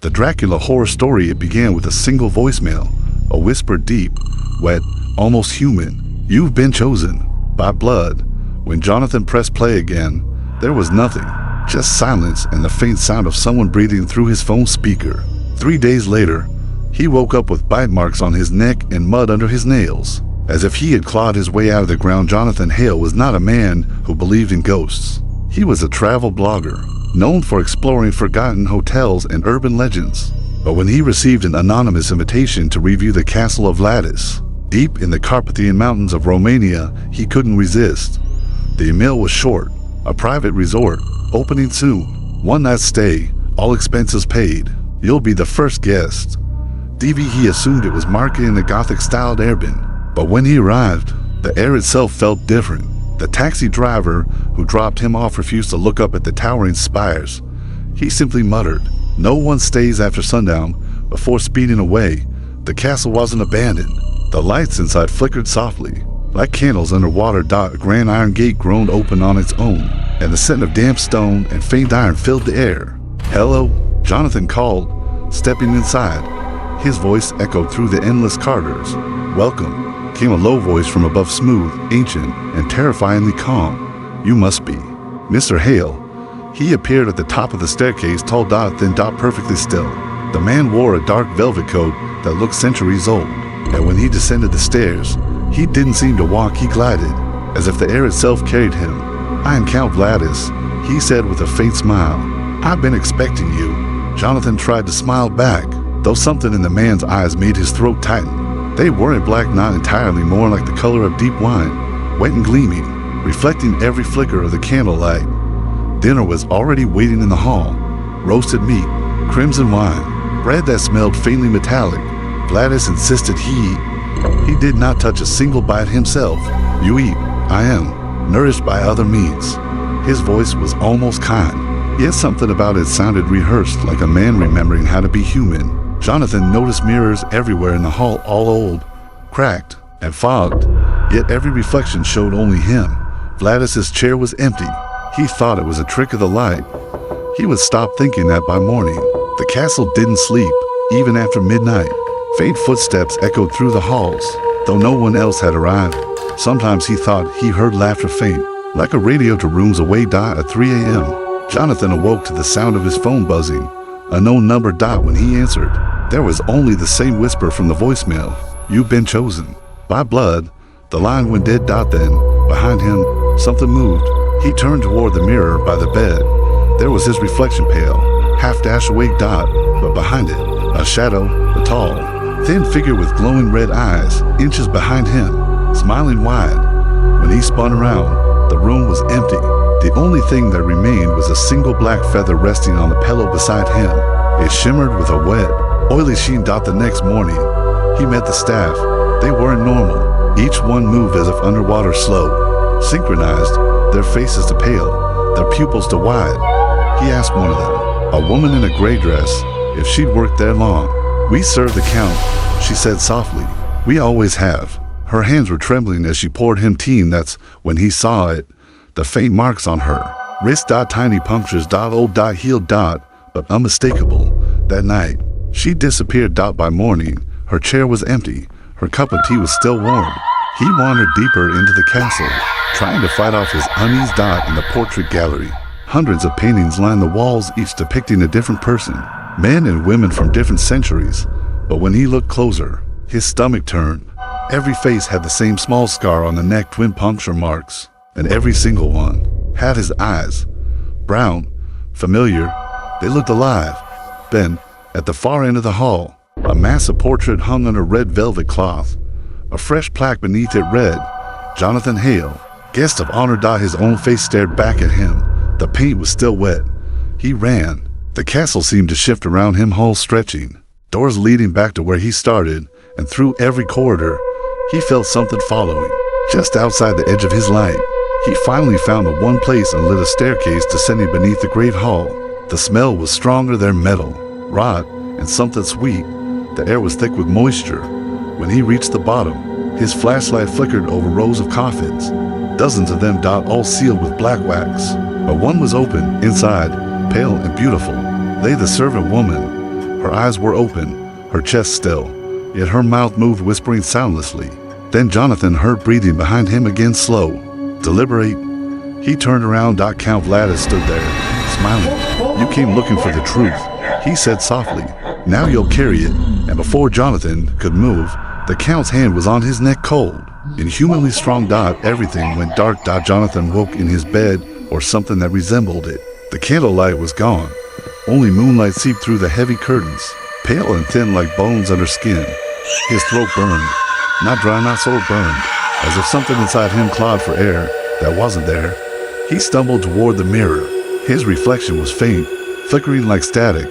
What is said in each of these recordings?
The Dracula horror story, it began with a single voicemail, a whisper deep, wet, almost human. "You've been chosen by blood." When Jonathan pressed play again, there was nothing, just silence and the faint sound of someone breathing through his phone speaker. 3 days later, he woke up with bite marks on his neck and mud under his nails. As if he had clawed his way out of the ground, Jonathan Hale was not a man who believed in ghosts. He was a travel blogger, known for exploring forgotten hotels and urban legends. But when he received an anonymous invitation to review the castle of Lattice, deep in the Carpathian Mountains of Romania, he couldn't resist. The email was short: a private resort, opening soon, 1 night stay, all expenses paid. You'll be the first guest. He assumed it was marketed in a Gothic-styled airbin. But when he arrived, the air itself felt different. The taxi driver who dropped him off refused to look up at the towering spires. He simply muttered, "No one stays after sundown," before speeding away. The castle wasn't abandoned. The lights inside flickered softly. Like candles underwater, a grand iron gate groaned open on its own, and the scent of damp stone and faint iron filled the air. "Hello," Jonathan called, stepping inside. His voice echoed through the endless corridors. "Welcome," came a low voice from above, smooth, ancient, and terrifyingly calm. "You must be Mr. Hale." He appeared at the top of the staircase, tall, thin, perfectly still. The man wore a dark velvet coat that looked centuries old, and when he descended the stairs, he didn't seem to walk, he glided, as if the air itself carried him. "I am Count Vladis," he said with a faint smile. "I've been expecting you." Jonathan tried to smile back, though something in the man's eyes made his throat tighten. They weren't black, not entirely, more like the color of deep wine, wet and gleaming, reflecting every flicker of the candlelight. Dinner was already waiting in the hall. Roasted meat, crimson wine, bread that smelled faintly metallic. Vladis insisted he eat. He did not touch a single bite himself. "You eat, I am, nourished by other means." His voice was almost kind, yet something about it sounded rehearsed, like a man remembering how to be human. Jonathan noticed mirrors everywhere in the hall, all old, cracked, and fogged, yet every reflection showed only him. Vladis's chair was empty. He thought it was a trick of the light. He would stop thinking that by morning. The castle didn't sleep, even after midnight. Faint footsteps echoed through the halls, though no one else had arrived. Sometimes he thought he heard laughter faint, like a radio to rooms away. At 3 a.m., Jonathan awoke to the sound of his phone buzzing. A known number. When he answered, there was only the same whisper from the voicemail: "You've been chosen by blood." The line went dead. Then, behind him, something moved. He turned toward the mirror by the bed. There was his reflection, pale, half awake. But behind it, a shadow, a tall, thin figure with glowing red eyes, inches behind him, smiling wide. When he spun around, the room was empty. The only thing that remained was a single black feather resting on the pillow beside him. It shimmered with a wet, oily sheen. The next morning, he met the staff. They weren't normal. Each one moved as if underwater, slow, synchronized, their faces to pale, their pupils to wide. He asked one of them, a woman in a gray dress, if she'd worked there long. "We serve the Count," she said softly. "We always have." Her hands were trembling as she poured him tea. That's when he saw it. The faint marks on her wrist. Tiny punctures. Old. Healed. But unmistakable. That night, she disappeared. By morning, her chair was empty. Her cup of tea was still warm. He wandered deeper into the castle, trying to fight off his unease. In the portrait gallery, hundreds of paintings lined the walls, each depicting a different person, men and women from different centuries. But when he looked closer, his stomach turned. Every face had the same small scar on the neck, twin puncture marks, and every single one had his eyes. Brown, familiar, they looked alive. Then, at the far end of the hall, a massive portrait hung on a red velvet cloth. A fresh plaque beneath it read, "Jonathan Hale, guest of honor." His own face stared back at him. The paint was still wet. He ran. The castle seemed to shift around him, halls stretching, doors leading back to where he started, and through every corridor, he felt something following. Just outside the edge of his light, he finally found the one place and lit a staircase descending beneath the great hall. The smell was stronger than metal, rot, and something sweet. The air was thick with moisture. When he reached the bottom, his flashlight flickered over rows of coffins, dozens of them. All sealed with black wax. But one was open. Inside, pale and beautiful, lay the servant woman. Her eyes were open, her chest still, yet her mouth moved, whispering soundlessly. Then Jonathan heard breathing behind him again, slow, deliberate. He turned around. Count Vladis stood there, smiling. "You came looking for the truth," he said softly. "Now you'll carry it." And before Jonathan could move, the Count's hand was on his neck, cold. Inhumanly strong. Everything went dark. Jonathan woke in his bed, or something that resembled it. The candlelight was gone. Only moonlight seeped through the heavy curtains, pale and thin like bones under skin. His throat burned. Not dry, not so burned, as if something inside him clawed for air that wasn't there. He stumbled toward the mirror. His reflection was faint, flickering like static.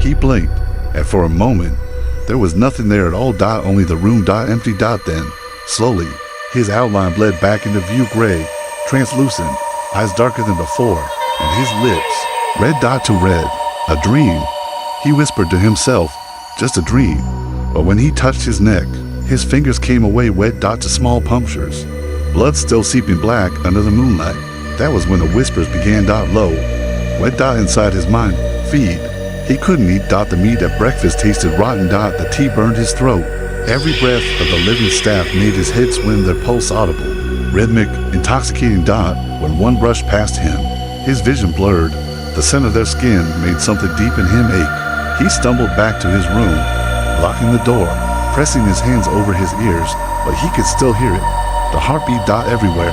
He blinked, and for a moment, there was nothing there at all. Only the room. Empty. Then, slowly, his outline bled back into view, gray, translucent, eyes darker than before, and his lips, red to red. A dream, he whispered to himself, just a dream. But when he touched his neck, his fingers came away wet. To small punctures, blood still seeping black under the moonlight. That was when the whispers began. Low, wet. Inside his mind, feed. He couldn't eat. The meat at breakfast tasted rotten. The tea burned his throat. Every breath of the living staff made his head swim, their pulse audible, rhythmic, intoxicating. When one brushed past him, his vision blurred. The scent of their skin made something deep in him ache. He stumbled back to his room, locking the door, pressing his hands over his ears, but he could still hear it. The heartbeat. Everywhere.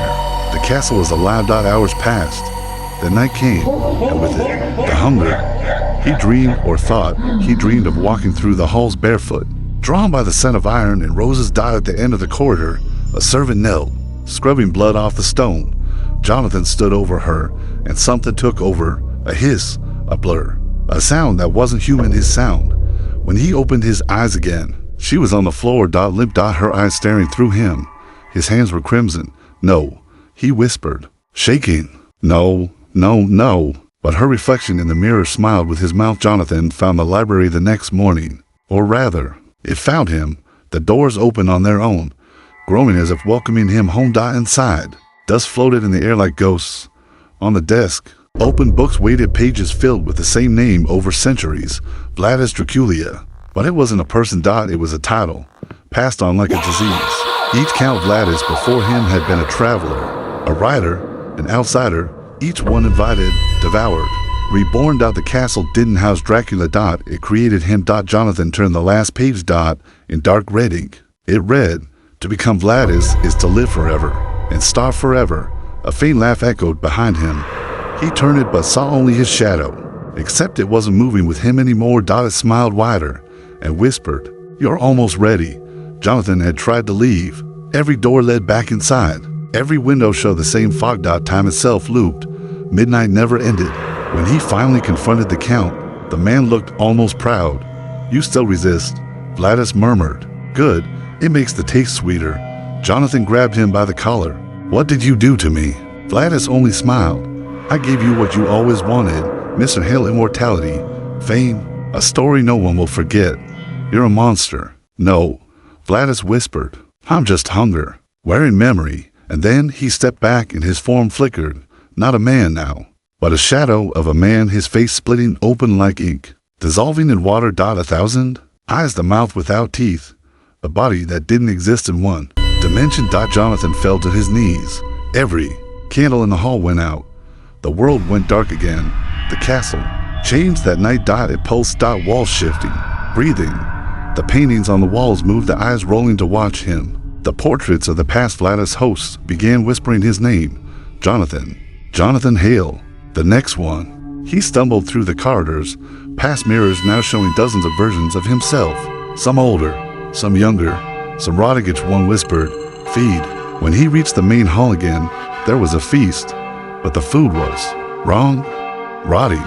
The castle was alive. Hours passed. The night came, and with it, the hunger. He dreamed, or thought he dreamed, of walking through the halls barefoot, drawn by the scent of iron and roses. At the end of the corridor, a servant knelt, scrubbing blood off the stone. Jonathan stood over her, and something took over. A hiss, a blur, a sound that wasn't human. His sound. When he opened his eyes again, she was on the floor. Limp. Her eyes staring through him. His hands were crimson. "No," he whispered, shaking. "No, no, no." But her reflection in the mirror smiled with his mouth. Jonathan found the library the next morning. Or rather, it found him. The doors opened on their own, growing as if welcoming him home. Inside, dust floated in the air like ghosts. On the desk, open books waited, pages filled with the same name over centuries, Vladis Dracula. But it wasn't a person. It was a title, passed on like a disease. Each Count Vladis before him had been a traveler, a writer, an outsider, each one invited, devoured. Reborn. The castle didn't house Dracula. It created him. Jonathan turned the last page. In dark red ink. It read, "To become Vladis is to live forever, and starve forever." A faint laugh echoed behind him. He turned it but saw only his shadow, except it wasn't moving with him anymore. It smiled wider and whispered, "You're almost ready." Jonathan had tried to leave. Every door led back inside. Every window showed the same fog. Time itself looped. Midnight never ended. When he finally confronted the Count, the man looked almost proud. "You still resist," Vladis murmured. "Good, it makes the taste sweeter." Jonathan grabbed him by the collar. "What did you do to me?" Vladis only smiled. "I gave you what you always wanted, Mr. Hale. Immortality, fame, a story no one will forget. You're a monster." "No," Vladis whispered. "I'm just hunger, wearing memory." And then he stepped back and his form flickered. Not a man now, but a shadow of a man, his face splitting open like ink, dissolving in water. 1,000 eyes, the mouth without teeth, a body that didn't exist in one dimension. Jonathan fell to his knees. Every candle in the hall went out. The world went dark again. The castle changed that night. It pulsed. Walls shifting, breathing. The paintings on the walls moved, the eyes rolling to watch him. The portraits of the past Vladis hosts began whispering his name. Jonathan. Jonathan Hale. The next one. He stumbled through the corridors, past mirrors now showing dozens of versions of himself. Some older, some younger, some rotting. Each one whispered, "Feed." When he reached the main hall again, there was a feast. But the food was wrong, rotting,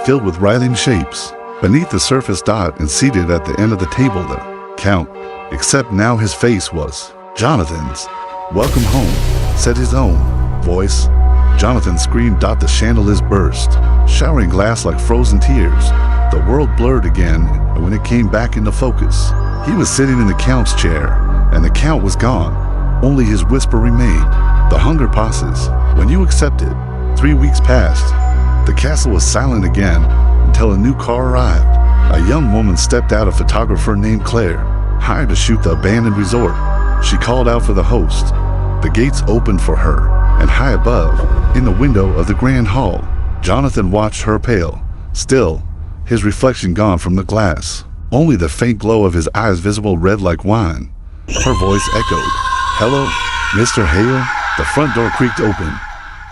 filled with writhing shapes. Beneath the surface. And seated at the end of the table, the Count, except now his face was Jonathan's. "Welcome home," said his own voice. Jonathan screamed. The chandeliers burst, showering glass like frozen tears. The world blurred again, and when it came back into focus, he was sitting in the Count's chair, and the Count was gone. Only his whisper remained. The hunger passes. When you accept it. 3 weeks passed. The castle was silent again until a new car arrived. A young woman stepped out, a photographer named Claire, hired to shoot the abandoned resort. She called out for the host. The gates opened for her, and high above, in the window of the grand hall, Jonathan watched her pale, still, his reflection gone from the glass. Only the faint glow of his eyes visible, red like wine. Her voice echoed. "Hello, Mr. Hale?" The front door creaked open.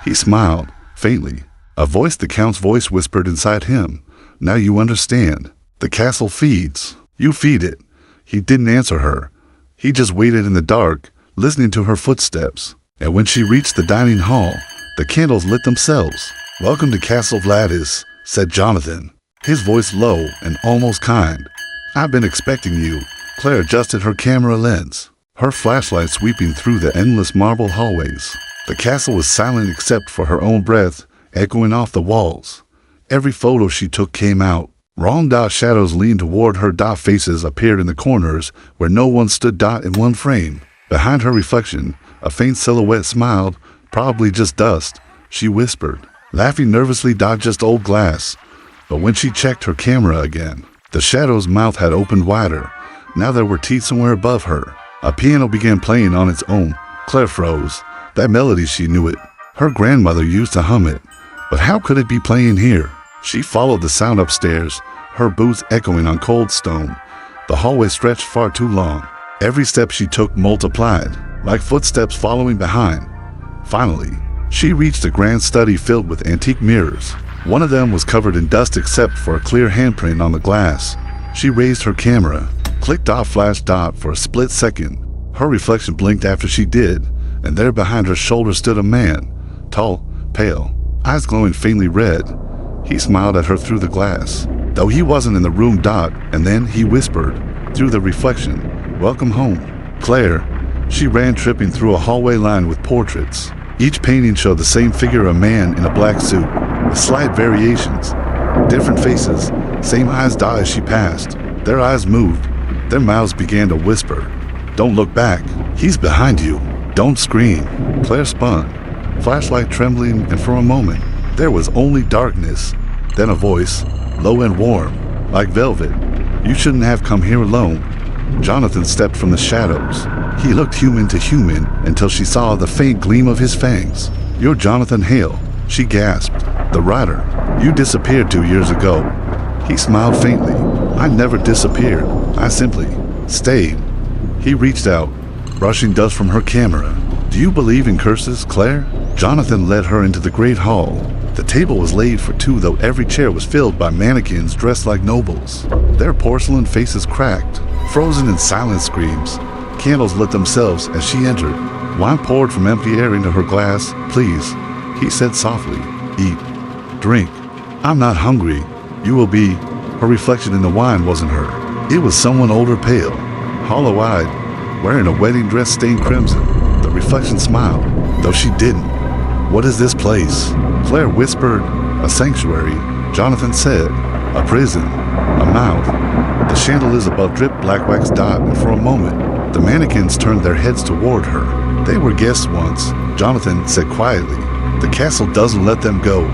He smiled, faintly. A voice, the Count's voice, whispered inside him. "Now you understand. The castle feeds. You feed it." He didn't answer her. He just waited in the dark, listening to her footsteps. And when she reached the dining hall, the candles lit themselves. "Welcome to Castle Vladis," said Jonathan, his voice low and almost kind. "I've been expecting you." Claire adjusted her camera lens, her flashlight sweeping through the endless marble hallways. The castle was silent except for her own breath echoing off the walls. Every photo she took came out. Wrong dot shadows leaned toward her, dot faces appeared in the corners where no one stood, dot in one frame. Behind her reflection, a faint silhouette smiled, "Probably just dust," she whispered, laughing nervously, dot "just old glass." But when she checked her camera again, the shadow's mouth had opened wider. Now there were teeth somewhere above her. A piano began playing on its own. Claire froze. That melody, she knew it. Her grandmother used to hum it. But how could it be playing here? She followed the sound upstairs, her boots echoing on cold stone. The hallway stretched far too long. Every step she took multiplied, like footsteps following behind. Finally, she reached a grand study filled with antique mirrors. One of them was covered in dust except for a clear handprint on the glass. She raised her camera, clicked off, flash dot for a split second. Her reflection blinked after she did, and there behind her shoulder stood a man, tall, pale, eyes glowing faintly red. He smiled at her through the glass, though he wasn't in the room, dot, and then he whispered, through the reflection, "Welcome home, Claire." She ran, tripping through a hallway lined with portraits. Each painting showed the same figure, a man in a black suit, with slight variations. Different faces, same eyes, dot. As she passed, their eyes moved, their mouths began to whisper. "Don't look back, he's behind you. Don't scream." Claire spun, flashlight trembling, and for a moment, there was only darkness. Then a voice, low and warm, like velvet. "You shouldn't have come here alone." Jonathan stepped from the shadows. He looked human to human until she saw the faint gleam of his fangs. "You're Jonathan Hale," she gasped. "The writer. You disappeared 2 years ago." He smiled faintly. "I never disappeared. I simply stayed." He reached out, brushing dust from her camera. "Do you believe in curses, Claire?" Jonathan led her into the great hall. The table was laid for two, though every chair was filled by mannequins dressed like nobles. Their porcelain faces cracked, frozen in silent screams. Candles lit themselves as she entered. Wine poured from empty air into her glass. "Please," he said softly. "Eat. Drink. I'm not hungry. You will be." Her reflection in the wine wasn't her. It was someone older, pale, hollow-eyed, wearing a wedding dress stained crimson. The reflection smiled, though she didn't. "What is this place?" Claire whispered. "A sanctuary," Jonathan said. "A prison. A mouth." The chandeliers above dripped black wax, dot, and for a moment, the mannequins turned their heads toward her. "They were guests once," Jonathan said quietly. "The castle doesn't let them go."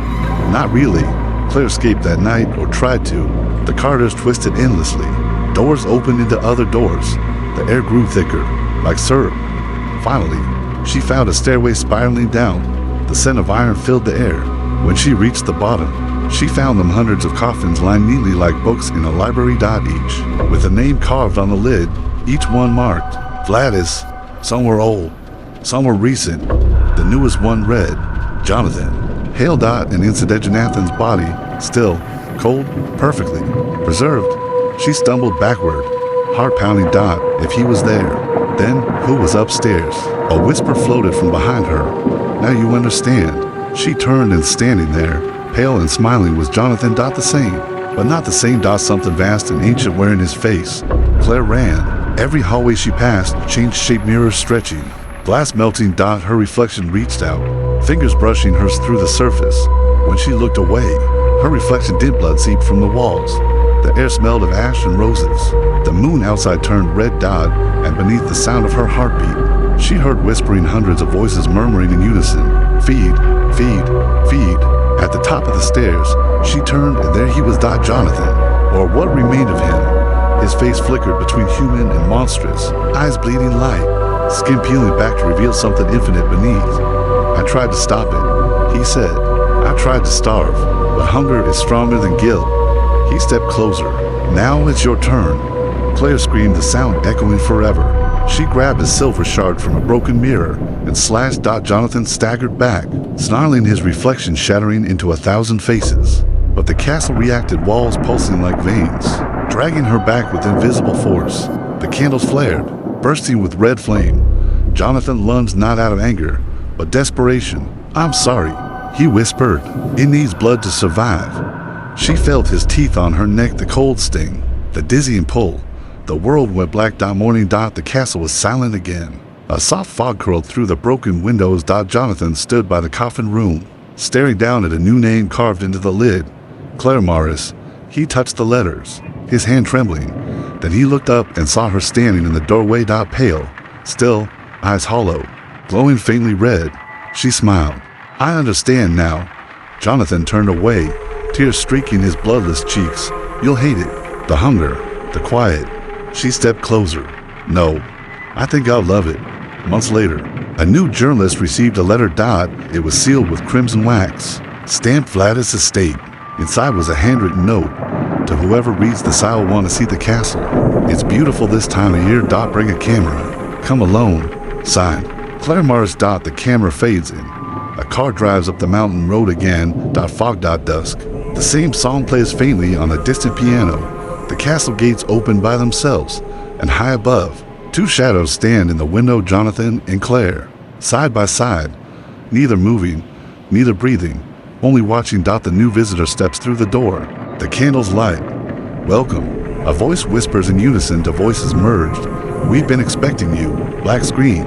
"Not really." Claire escaped that night, or tried to. The corridors twisted endlessly. Doors opened into other doors. The air grew thicker, like syrup. Finally, she found a stairway spiraling down. The scent of iron filled the air. When she reached the bottom, she found them hundreds of coffins lined neatly like books in a library, dot, each with a name carved on the lid, each one marked Vladis. Some were old, some were recent. The newest one read, Jonathan Hale, dot, and inside Jonathan's body, still, cold, perfectly preserved. She stumbled backward, heart pounding, dot, if he was there. Then, who was upstairs? A whisper floated from behind her. "Now you understand." She turned, and standing there, pale and smiling, was Jonathan, dot, the same, but not the same, dot, something vast and ancient wearing his face. Claire ran. Every hallway she passed changed shape, mirrors stretching, glass melting, dot. Her reflection reached out, fingers brushing hers through the surface. When she looked away, her reflection did, blood seeped from the walls. The air smelled of ash and roses. The moon outside turned red, dot, and beneath the sound of her heartbeat, she heard whispering, hundreds of voices murmuring in unison, "Feed, feed, feed." At the top of the stairs, she turned, and there he was, dot, Jonathan, or what remained of him. His face flickered between human and monstrous, eyes bleeding light, skin peeling back to reveal something infinite beneath. I tried to stop it, he said. I tried to starve, but hunger is stronger than guilt. He stepped closer. Now it's your turn. Claire screamed, the sound echoing forever. She grabbed a silver shard from a broken mirror and slashed. Jonathan staggered back, snarling, his reflection shattering into 1,000 faces. But the castle reacted, walls pulsing like veins, dragging her back with invisible force. The candles flared, bursting with red flame. Jonathan lunged, not out of anger, but desperation. I'm sorry, he whispered. It needs blood to survive. She felt his teeth on her neck, the cold sting, the dizzying pull. The world went black. Morning. The castle was silent again. A soft fog curled through the broken windows. Jonathan stood by the coffin room, staring down at a new name carved into the lid. Claire Morris. He touched the letters, his hand trembling. Then he looked up and saw her standing in the doorway. Pale, still, eyes hollow, glowing faintly red. She smiled. I understand now. Jonathan turned away, tears streaking his bloodless cheeks. You'll hate it. The hunger, the quiet. She stepped closer. No, I think I'll love it. Months later, a new journalist received a letter. It was sealed with crimson wax, stamped Vladis' estate. Inside was a handwritten note. To whoever reads this, I will want to see the castle. It's beautiful this time of year. Bring a camera. Come alone. Signed, Claire Morris. The camera fades in. A car drives up the mountain road again. Fog. Dusk. The same song plays faintly on a distant piano. The castle gates open by themselves, and high above, two shadows stand in the window. Jonathan and Claire, side by side, neither moving, neither breathing, only watching. The new visitor steps through the door. The candles light. Welcome. A voice whispers in unison. The voices merged. We've been expecting you. Black screen.